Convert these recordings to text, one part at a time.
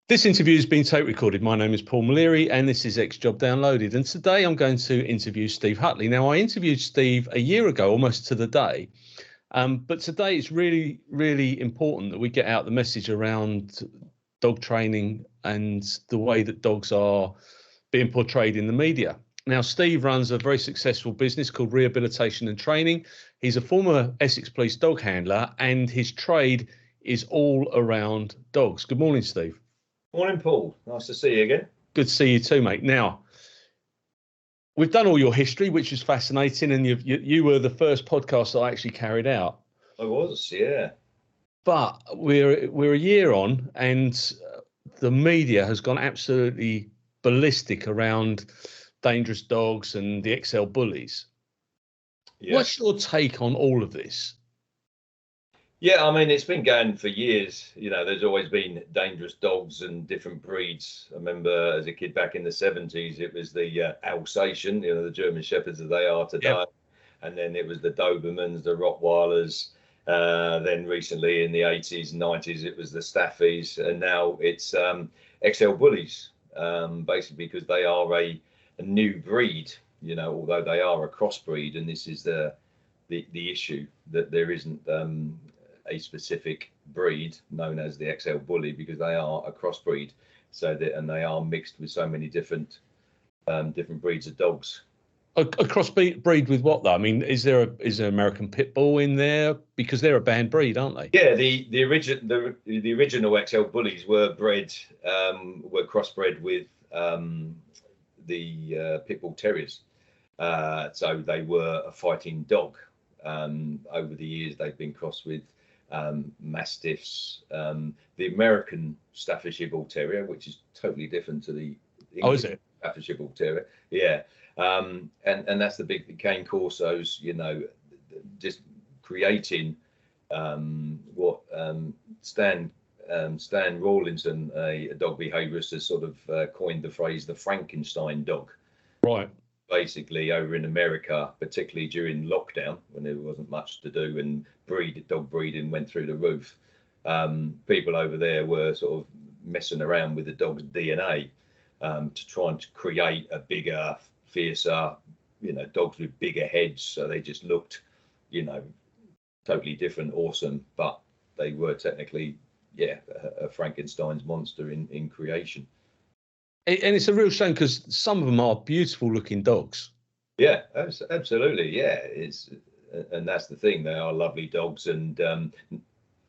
This interview has been tape recorded. My name is Paul Maliri and this is X Job Downloaded. And today I'm going to interview Steve Hutley. Now, I interviewed Steve a year ago, almost to the day. But today it's really, really important that we get out the message around dog training and the way that dogs are being portrayed in the media. Now, Steve runs a very successful business called Rehabilitation and Training. He's a former Essex Police dog handler and his trade is all around dogs. Good morning, Steve. Morning, Paul. Nice to see you again. Good to see you too, mate. Now, we've done all your history, which is fascinating, and you were the first podcast I actually carried out. I was, yeah. But we're a year on, and the media has gone absolutely ballistic around dangerous dogs and the XL Bullies. Yeah. What's your take on all of this? Yeah, I mean, it's been going for years. You know, there's always been dangerous dogs and different breeds. I remember as a kid back in the 70s, it was the Alsatian, you know, the German Shepherds that they are today. Yep. And then it was the Dobermans, the Rottweilers. Then recently in the 80s and 90s, it was the Staffies. And now it's XL Bullies, basically because they are a new breed, you know, although they are a crossbreed. And this is the issue, that there isn't a specific breed known as the XL Bully, because they are a crossbreed, and they are mixed with so many different breeds of dogs. A crossbreed with what though? I mean, is there American Pit Bull in there, because they're a banned breed, aren't they? Yeah, the original XL Bullies were crossbred with the Pit Bull Terriers, so they were a fighting dog. Over the years, they've been crossed with Mastiffs, the American Staffordshire Bull Terrier, which is totally different to the English Staffordshire Bull Terrier. Yeah, and that's the big cane corsos. You know, just creating what Stan Rawlinson, a dog behaviourist, has sort of coined the phrase the Frankenstein dog. Right. Basically over in America, particularly during lockdown when there wasn't much to do and dog breeding went through the roof, people over there were sort of messing around with the dog's DNA to try and create a bigger, fiercer, you know, dogs with bigger heads. So they just looked, you know, totally different, awesome, but they were technically, yeah, a Frankenstein's monster in creation. And it's a real shame because some of them are beautiful looking dogs. Yeah, absolutely. Yeah, and that's the thing. They are lovely dogs. And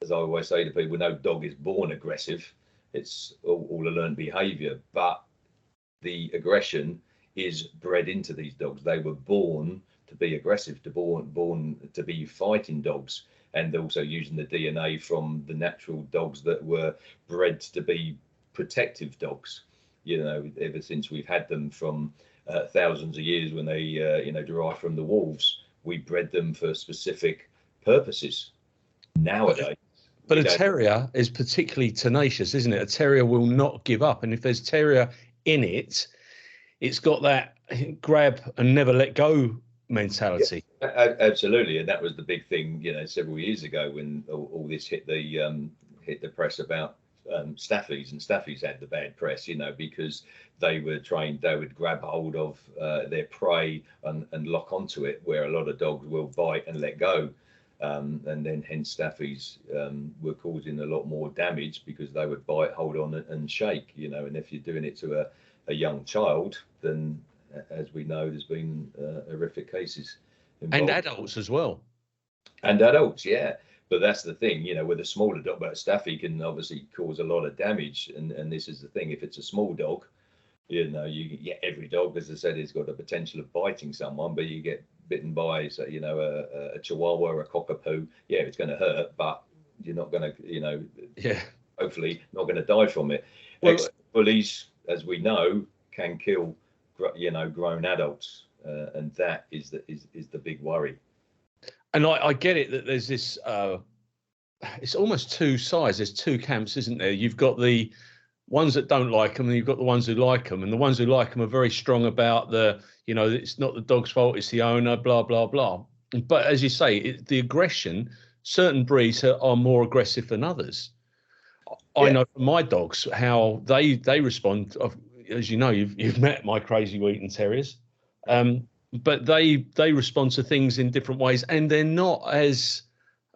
as I always say to people, no dog is born aggressive. It's all a learned behavior. But the aggression is bred into these dogs. They were born to be aggressive, born to be fighting dogs, and also using the DNA from the natural dogs that were bred to be protective dogs. You know, ever since we've had them from thousands of years when they, you know, derived from the wolves, we bred them for specific purposes. Nowadays. But a terrier is particularly tenacious, isn't it? A terrier will not give up. And if there's terrier in it, it's got that grab and never let go mentality. Yeah, absolutely. And that was the big thing, you know, several years ago when all this hit the press about Staffies, and Staffies had the bad press, you know, because they were trained, they would grab hold of their prey and lock onto it, where a lot of dogs will bite and let go. And then hence Staffies were causing a lot more damage because they would bite, hold on and shake, you know. And if you're doing it to a young child, then as we know, there's been horrific cases involved. And adults as well. And adults, yeah. But that's the thing, you know, with a smaller dog, but a Staffy can obviously cause a lot of damage. And this is the thing, if it's a small dog, you know, every dog, as I said, has got the potential of biting someone, but you get bitten by, so, you know, a Chihuahua or a Cockapoo, yeah, it's going to hurt, but you're not going to, you know, hopefully not going to die from it. Well, Bullies, as we know, can kill, you know, grown adults. And that is the big worry. And I get it that there's this, it's almost two sides. There's two camps, isn't there? You've got the ones that don't like them and you've got the ones who like them. And the ones who like them are very strong about you know, it's not the dog's fault, it's the owner, blah, blah, blah. But as you say, the aggression, certain breeds are more aggressive than others. I know from my dogs how they respond. As you know, you've met my crazy Wheaten Terriers, but they respond to things in different ways, and they're not as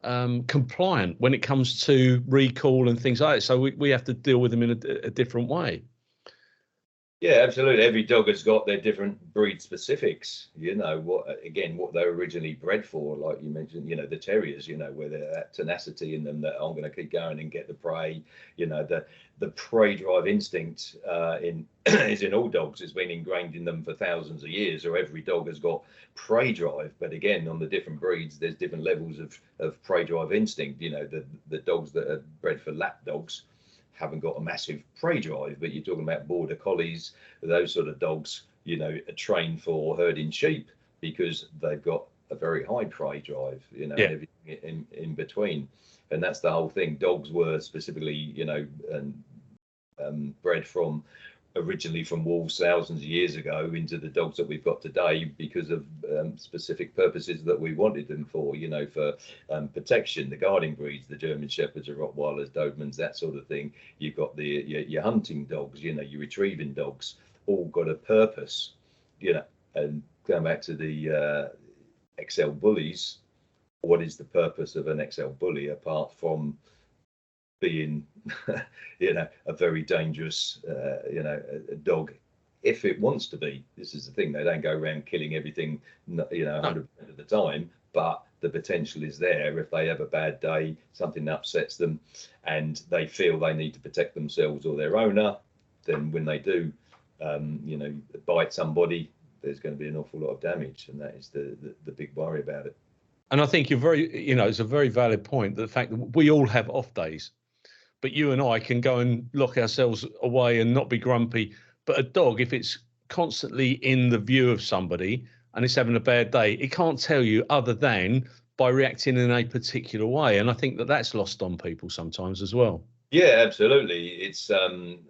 compliant when it comes to recall and things like that. So we have to deal with them in a different way. Yeah, absolutely. Every dog has got their different breed specifics. You know what they're originally bred for. Like you mentioned, the terriers. Where they're that tenacity in them that I'm going to keep going and get the prey. The prey drive instinct is in all dogs. It's been ingrained in them for thousands of years. Or every dog has got prey drive. But again, on the different breeds, there's different levels of prey drive instinct. The dogs that are bred for lap dogs haven't got a massive prey drive, but you're talking about border collies, those sort of dogs, are trained for herding sheep because they've got a very high prey drive, and everything in between. And that's the whole thing. Dogs were specifically, bred originally from wolves thousands of years ago into the dogs that we've got today because of specific purposes that we wanted them for, for protection, the guarding breeds, the German Shepherds, the Rottweilers, Dobermans, that sort of thing. You've got your hunting dogs, your retrieving dogs, all got a purpose, and going back to the XL Bullies, what is the purpose of an XL Bully apart from being a very dangerous a dog if it wants to be? This is the thing, they don't go around killing everything 100% of the time, but the potential is there. If they have a bad day, something upsets them and they feel they need to protect themselves or their owner, then when they do bite somebody, there's going to be an awful lot of damage, and that is the big worry about it. And I think you're it's a very valid point, the fact that we all have off days. But you and I can go and lock ourselves away and not be grumpy. But a dog, if it's constantly in the view of somebody and it's having a bad day, it can't tell you other than by reacting in a particular way. And I think that that's lost on people sometimes as well. Yeah, absolutely. It's part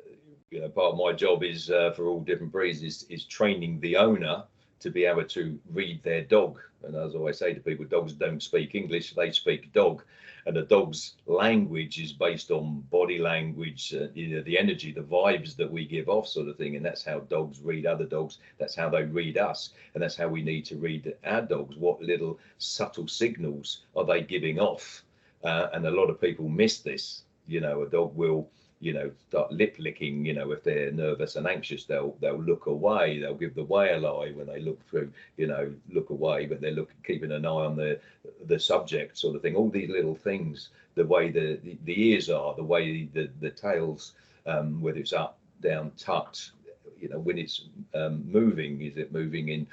of my job is for all different breeds is training the owner to be able to read their dog. And as I always say to people, dogs don't speak English, they speak dog. And a dog's language is based on body language, the energy, the vibes that we give off, sort of thing. And that's how dogs read other dogs. That's how they read us. And that's how we need to read our dogs. What little subtle signals are they giving off? And a lot of people miss this. A dog will start lip licking, if they're nervous and anxious, they'll look away, they'll give the whale eye when they look through, look away, but they're keeping an eye on the subject, sort of thing. All these little things, the way the ears are, the way the tails, whether it's up, down, tucked, when it's moving, is it moving in,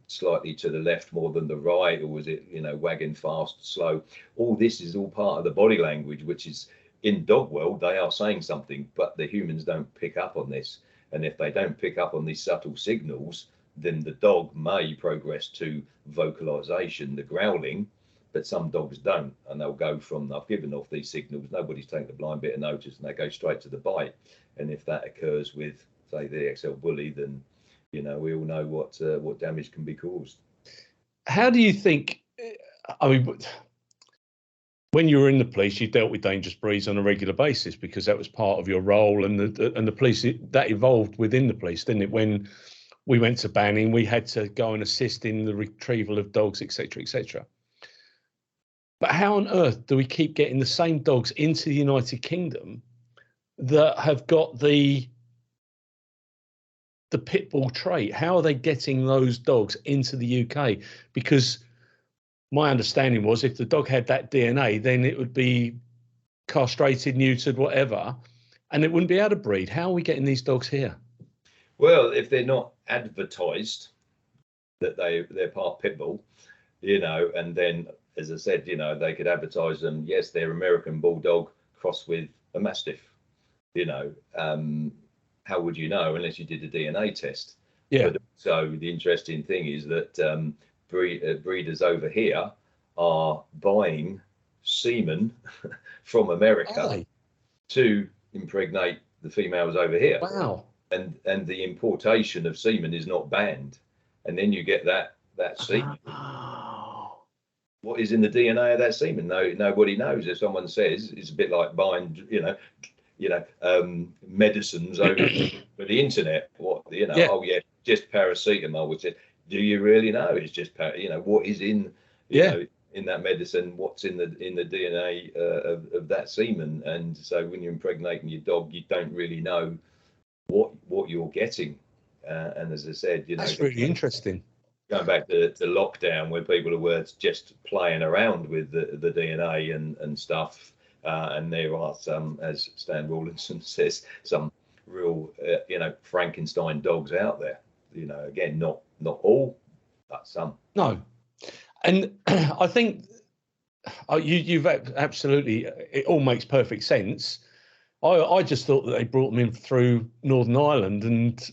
slightly to the left more than the right, or is it, wagging fast, slow? All this is all part of the body language, which is, in dog world, they are saying something, but the humans don't pick up on this. And if they don't pick up on these subtle signals, then the dog may progress to vocalization, the growling, but some dogs don't. And they'll go from, I've given off these signals, nobody's taken the blind bit of notice, and they go straight to the bite. And if that occurs with, say, the XL Bully, then, we all know what damage can be caused. How do you think, when you were in the police, you dealt with dangerous breeds on a regular basis because that was part of your role, and the police, that evolved within the police, didn't it? When we went to banning, we had to go and assist in the retrieval of dogs, etc., etc. But how on earth do we keep getting the same dogs into the United Kingdom that have got the pit bull trait? How are they getting those dogs into the UK? Because my understanding was if the dog had that DNA, then it would be castrated, neutered, whatever, and it wouldn't be able to breed. How are we getting these dogs here? Well, if they're not advertised that they're part pit bull, and then, as I said, they could advertise them, yes, they're American Bulldog crossed with a Mastiff, how would you know unless you did a DNA test? Yeah. But so the interesting thing is that breeders over here are buying semen from America to impregnate the females over here. Wow. And the importation of semen is not banned. And then you get that semen. Oh. what is in the DNA of that semen? No, nobody knows. If someone says, it's a bit like buying, medicines over for the internet. What, Yeah, oh yeah, just paracetamol. Which is, do you really know? It's just what is in yeah, in that medicine? What's in the DNA of that semen? And so when you're impregnating your dog, you don't really know what you're getting. And as I said, that's really interesting. going back to lockdown, where people were just playing around with the DNA and stuff. And there are some, as Stan Rawlinson says, some real, Frankenstein dogs out there. Again, not all, but some. No, and I think you've absolutely. It all makes perfect sense. I just thought that they brought them in through Northern Ireland, and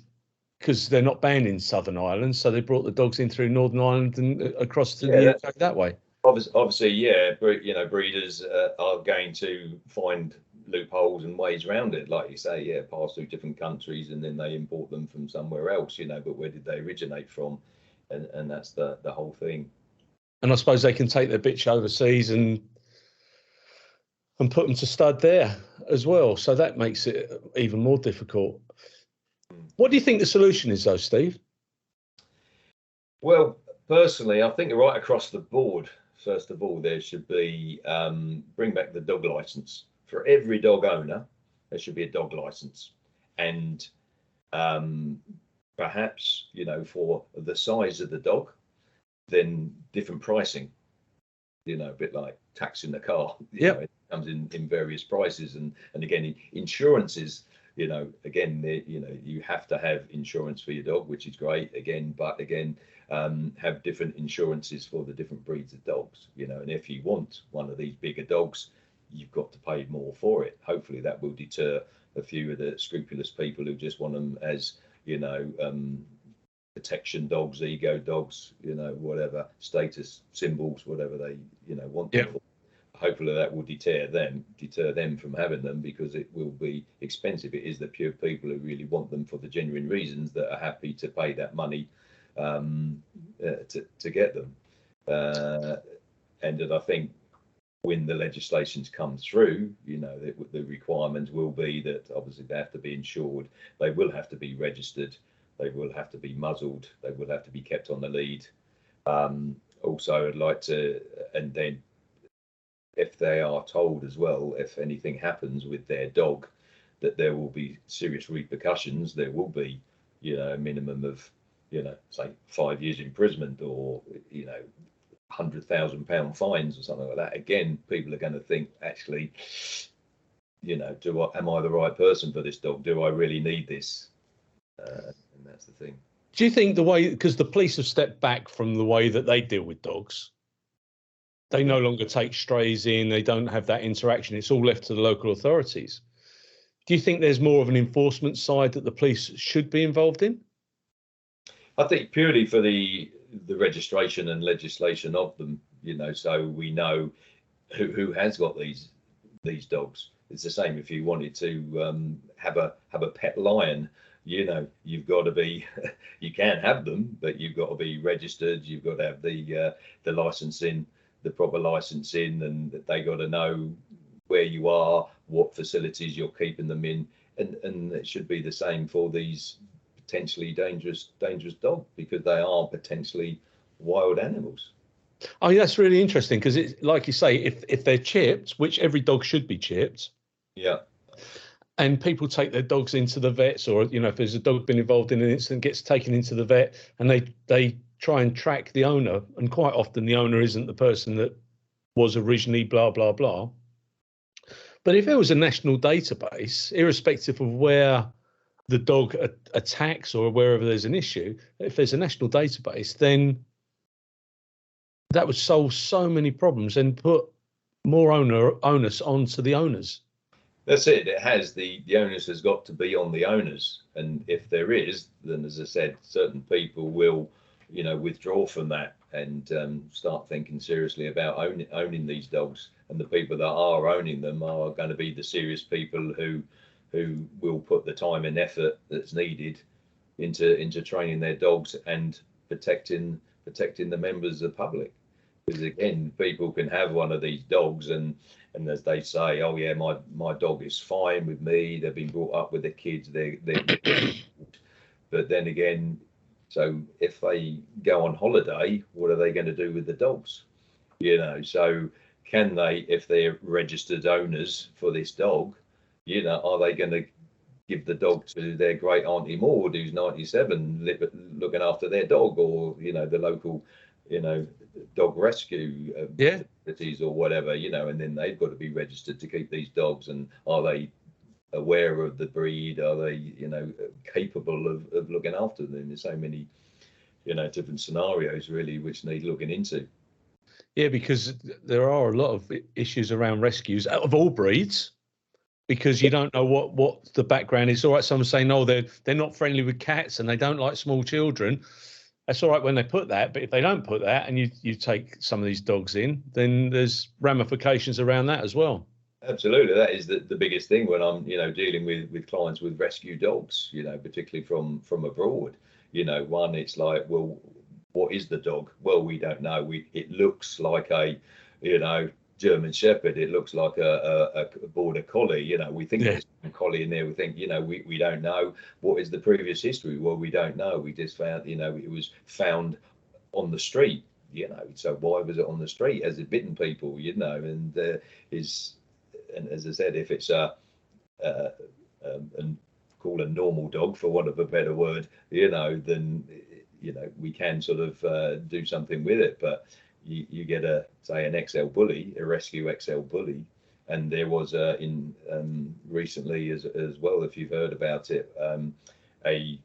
because they're not banned in Southern Ireland, so they brought the dogs in through Northern Ireland and across to the UK that way. Obviously, yeah, breeders are going to find loopholes and ways around it, like you say, yeah, pass through different countries and then they import them from somewhere else, but where did they originate from? And that's the whole thing. And I suppose they can take their bitch overseas and put them to stud there as well. So that makes it even more difficult. What do you think the solution is, though, Steve? Well, personally, I think right across the board, first of all, there should be bring back the dog license. For every dog owner, there should be a dog license. And perhaps, for the size of the dog, then different pricing, a bit like taxing the car. It comes in various prices. And again, insurances, again, you have to have insurance for your dog, which is great, again, but again, have different insurances for the different breeds of dogs, and if you want one of these bigger dogs, you've got to pay more for it. Hopefully that will deter a few of the scrupulous people who just want them as, protection dogs, ego dogs, whatever, status symbols, whatever they, want them for. Hopefully that will deter them from having them, because it will be expensive. It is the pure people who really want them for the genuine reasons that are happy to pay that money to get them. And I think when the legislations come through, the requirements will be that obviously they have to be insured, they will have to be registered, they will have to be muzzled, they will have to be kept on the lead. Also, I'd like to, and then if they are told as well, if anything happens with their dog, that there will be serious repercussions. There will be, a minimum of, say 5 years imprisonment, or, £100,000 fines or something like that. Again, people are going to think, actually, am I the right person for this dog? Do I really need this? And that's the thing. Do you think because the police have stepped back from the way that they deal with dogs, they no longer take strays in, they don't have that interaction, it's all left to the local authorities. Do you think there's more of an enforcement side that the police should be involved in? I think purely for the registration and legislation of them, so we know who has got these dogs. It's the same if you wanted to have a pet lion. You've got to be, you can have them, but you've got to be registered. You've got to have the licensing, the proper licensing, and they got to know where you are, what facilities you're keeping them in, and it should be the same for these potentially dangerous dogs, because they are potentially wild animals. Oh, that's really interesting, because it's like you say, if they're chipped, which every dog should be chipped. Yeah. And people take their dogs into the vets, or if there's a dog been involved in an incident, gets taken into the vet, and they try and track the owner, and quite often the owner isn't the person that was originally blah blah blah. But if there was a national database, irrespective of where the dog attacks or wherever there's an issue, if there's a national database, then that would solve so many problems and put more onus onto the owners. That's it. It has the onus has got to be on the owners, and if there is, then as I said, certain people will, withdraw from that and start thinking seriously about owning these dogs. And the people that are owning them are going to be the serious people who will put the time and effort that's needed into training their dogs and protecting the members of the public. Because again, people can have one of these dogs and as they say, oh yeah, my dog is fine with me. They've been brought up with the kids. They're but then again, so if they go on holiday, what are they going to do with the dogs? So can they, if they're registered owners for this dog, are they going to give the dog to their great auntie Maud, who's 97, looking after their dog, or the local, dog rescue Yeah. facilities or whatever, and then they've got to be registered to keep these dogs. And are they aware of the breed? Are they, capable of looking after them? There's so many, different scenarios really which need looking into. Yeah, because there are a lot of issues around rescues of all breeds, because you don't know what the background is. All right, someone's saying, no, they're not friendly with cats and they don't like small children. That's all right when they put that, but if they don't put that and you take some of these dogs in, then there's ramifications around that as well. Absolutely, that is the biggest thing when I'm dealing with clients with rescue dogs, particularly from abroad. One, it's like, well, what is the dog? Well, we don't know. It looks like a German Shepherd. It looks like a border collie. We think there's a collie in there. We think we don't know what is the previous history. Well, we don't know. We just found it was found on the street. So why was it on the street? Has it bitten people? And and as I said, if it's call a normal dog, for want of a better word, then we can sort of do something with it. But you get say an XL bully, a rescue XL bully, and there was in recently as well, if you've heard about it, a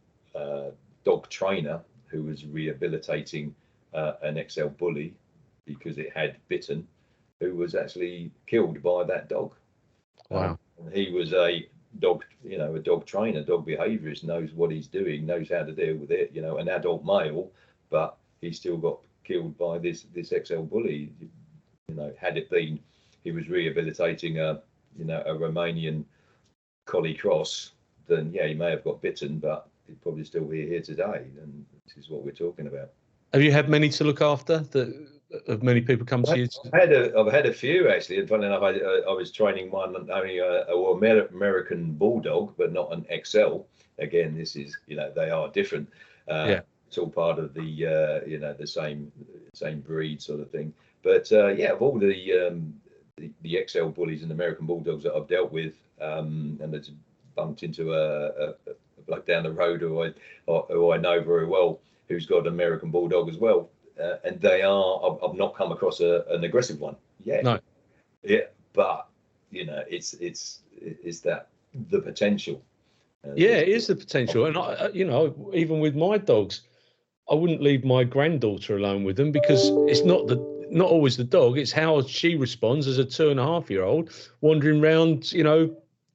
dog trainer who was rehabilitating an XL bully because it had bitten, who was actually killed by that dog. Wow. And he was a dog, a dog trainer, dog behaviourist, knows what he's doing, knows how to deal with it, an adult male, but he still got killed by this XL bully. Had it been he was rehabilitating a Romanian collie cross, then yeah, he may have got bitten, but he'd probably still be here today. And this is what we're talking about. Have you had many to look after? Have many people come to you? I've had a few actually. And funny enough, I was training one, only American Bulldog, but not an XL. Again, this is they are different. Yeah. It's all part of the the same breed sort of thing. But yeah, of all the XL Bullies and American Bulldogs that I've dealt with, and it's bumped into a bloke down the road who I know very well, who's got an American Bulldog as well. And they are, I've not come across an aggressive one yet. No. Yeah, but it's that the potential. Yeah, it is the potential. And I, even with my dogs, I wouldn't leave my granddaughter alone with them, because it's not always the dog, it's how she responds as a 2.5-year-old wandering around,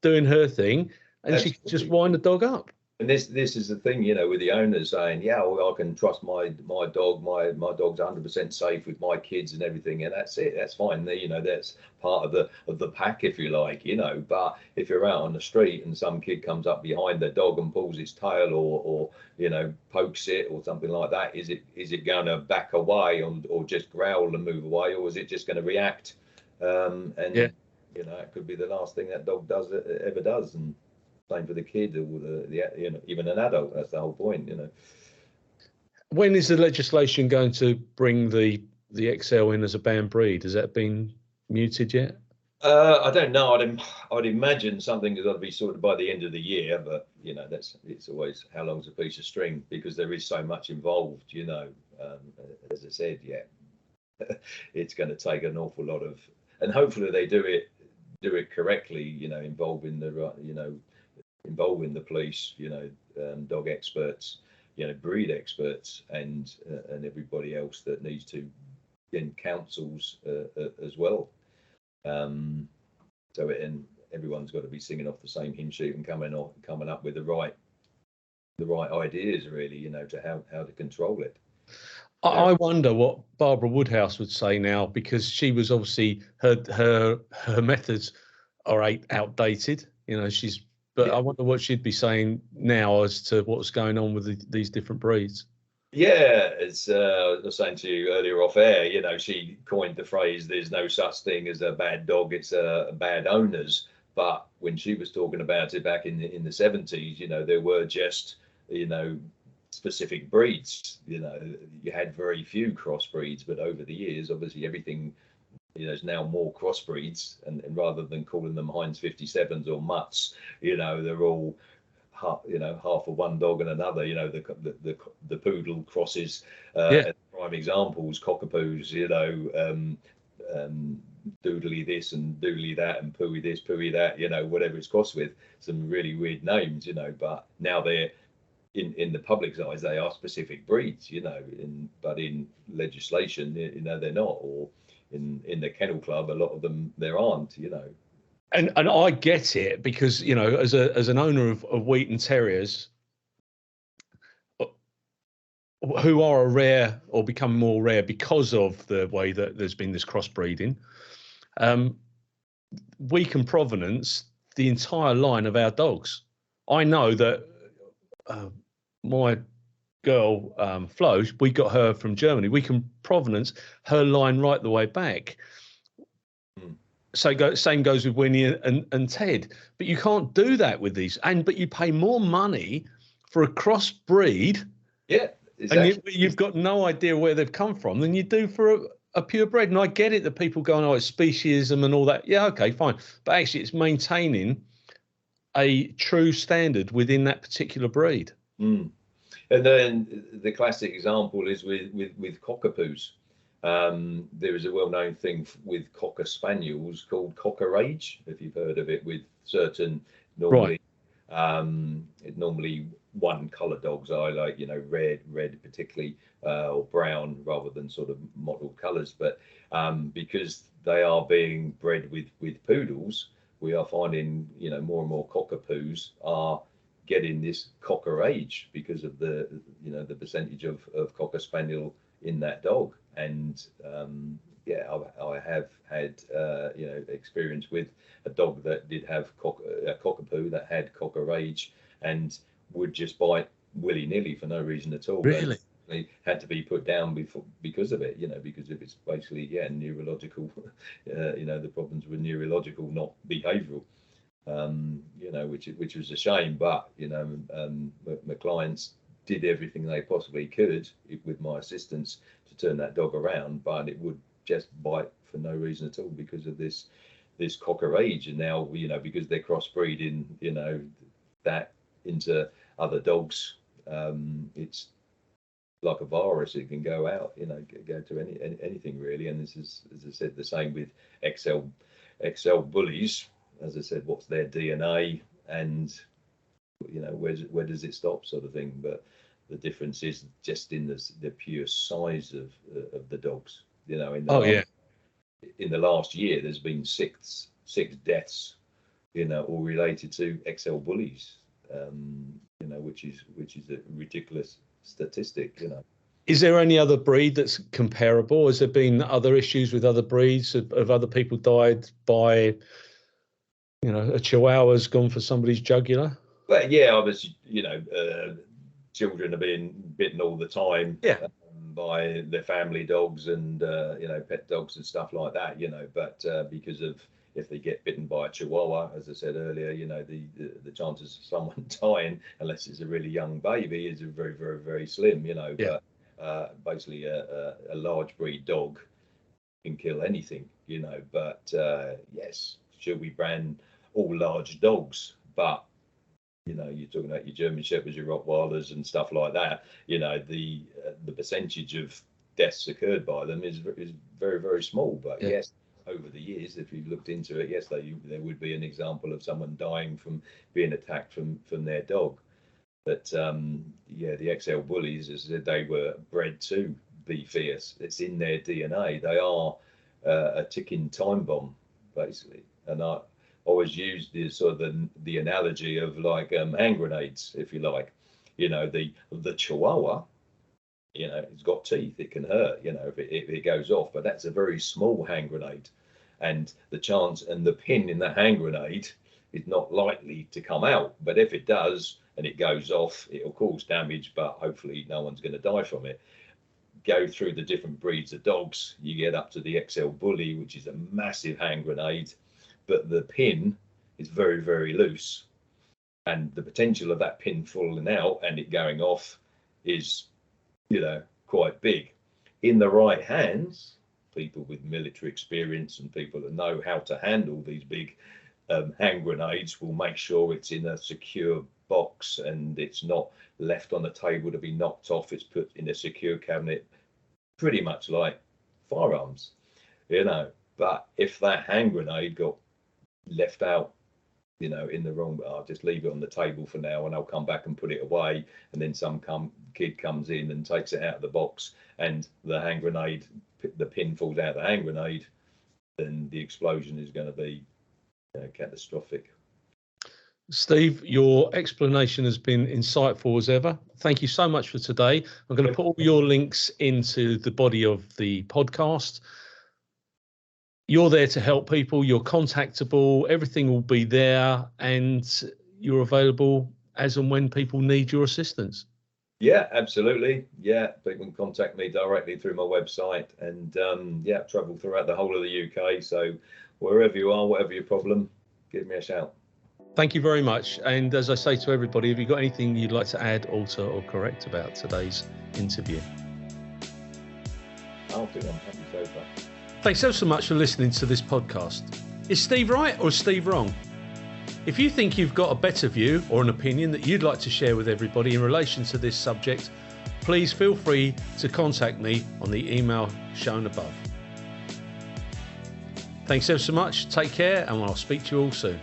doing her thing, and Absolutely. She can just wind the dog up. And this is the thing, with the owners saying, yeah, well, I can trust my dog. My dog's 100% safe with my kids and everything, and that's it. That's fine. That's part of the pack, if you like. But if you're out on the street and some kid comes up behind the dog and pulls its tail or pokes it or something like that, is it going to back away or just growl and move away, or is it just going to react? It could be the last thing that dog ever does. And same for the kid or even an adult. That's the whole point, When is the legislation going to bring the XL in as a banned breed? Has that been muted yet? I don't know. I'd imagine something that ought to be sorted by the end of the year, but it's always how long's a piece of string, because there is so much involved. As I said, yeah, it's going to take an awful lot of, and hopefully they do it correctly. Involving the police, dog experts, breed experts, and everybody else that needs to, in councils as well. And everyone's got to be singing off the same hymn sheet and coming up with the right ideas, really, to how to control it. I wonder what Barbara Woodhouse would say now, because she was obviously her methods are outdated. But yeah. I wonder what she'd be saying now as to what's going on with these different breeds. Yeah, as I was saying to you earlier off air, she coined the phrase, there's no such thing as a bad dog, it's a bad owners. But when she was talking about it back in the 70s, there were just, you know, specific breeds. You had very few crossbreeds, but over the years, obviously everything, is now more crossbreeds, and rather than calling them Heinz 57s or mutts, they're all half of one dog and another. The poodle crosses, Yeah. as prime examples, cockapoos. Doodly this and doodly that and pooey this, pooey that. Whatever it's crossed with, some really weird names. But now they're in the public's eyes, they are specific breeds. But in legislation, they're not, or in the kennel club, a lot of them there aren't. And I get it, because as an owner of Wheaton Terriers, who are a rare, or become more rare because of the way that there's been this crossbreeding, we can provenance the entire line of our dogs. I know that my girl, Flo, we got her from Germany. We can provenance her line right the way back. So same goes with Winnie and Ted. But you can't do that with these. But you pay more money for a crossbreed. Yeah, exactly. And you've got no idea where they've come from than you do for a purebred. And I get it that people go, oh, it's speciesism and all that. Yeah, okay, fine. But actually, it's maintaining a true standard within that particular breed. And then the classic example is with cockapoos. There is a well-known thing with cocker spaniels called cocker age, if you've heard of it, with certain normally one colour dogs. I like, red particularly, or brown rather than sort of mottled colours. But because they are being bred with poodles, we are finding, more and more cockapoos are getting this cocker age because of the percentage of cocker spaniel in that dog. And I have had experience with a dog that did have a cockapoo that had cocker age and would just bite willy-nilly for no reason at all. Really? They had to be put down because of it, because of its basically neurological. The problems were neurological, not behavioural. Which was a shame. But my clients did everything they possibly could with my assistance to turn that dog around, but it would just bite for no reason at all because of this cocker age. And now because they're crossbreeding that into other dogs, it's like a virus. It can go out, go to anything really. And this is, as I said, the same with XL Bullies. As I said, what's their DNA, and where does it stop, sort of thing. But the difference is just in the pure size of the dogs. In the last year, there's been six deaths, all related to XL Bullies, which is a ridiculous statistic. Is there any other breed that's comparable? Has there been other issues with other breeds? Have other people died by, a Chihuahua's gone for somebody's jugular? Well, yeah, obviously, children are being bitten all the time. Yeah. By their family dogs and pet dogs and stuff like that. But because of, if they get bitten by a Chihuahua, as I said earlier, the chances of someone dying, unless it's a really young baby, is very, very, very slim. Yeah. But basically a large breed dog can kill anything. But yes, should we ban all large dogs? But you're talking about your German Shepherds, your Rottweilers and stuff like that. The percentage of deaths occurred by them is very, very small. But yes, over the years, if you've looked into it, yes, there would be an example of someone dying from being attacked from their dog. But the XL Bullies, as I said, they were bred to be fierce. It's in their DNA. They are a ticking time bomb, basically. And I always use the analogy of like hand grenades, if you like. The Chihuahua, it's got teeth. It can hurt, if it goes off. But that's a very small hand grenade, and the chance and the pin in the hand grenade is not likely to come out. But if it does, and it goes off, it'll cause damage, but hopefully no one's going to die from it. Go through the different breeds of dogs, you get up to the XL Bully, which is a massive hand grenade, but the pin is very, very loose. And the potential of that pin falling out and it going off is, quite big. In the right hands, people with military experience and people that know how to handle these big hand grenades will make sure it's in a secure box and it's not left on the table to be knocked off. It's put in a secure cabinet, pretty much like firearms, But if that hand grenade got left out, in the wrong, I'll just leave it on the table for now and I'll come back and put it away. And then some kid comes in and takes it out of the box and the hand grenade, the pin falls out of the hand grenade, then the explosion is going to be catastrophic. Steve, your explanation has been insightful as ever. Thank you so much for today. I'm going to put all your links into the body of the podcast. You're there to help people. You're contactable. Everything will be there, and you're available as and when people need your assistance. Yeah, absolutely. Yeah, people can contact me directly through my website, and travel throughout the whole of the UK. So wherever you are, whatever your problem, give me a shout. Thank you very much. And as I say to everybody, have you got anything you'd like to add, alter, or correct about today's interview? I think I'm happy so far. Thanks so much for listening to this podcast. Is Steve right or is Steve wrong? If you think you've got a better view or an opinion that you'd like to share with everybody in relation to this subject, please feel free to contact me on the email shown above. Thanks ever so much. Take care, and I'll speak to you all soon.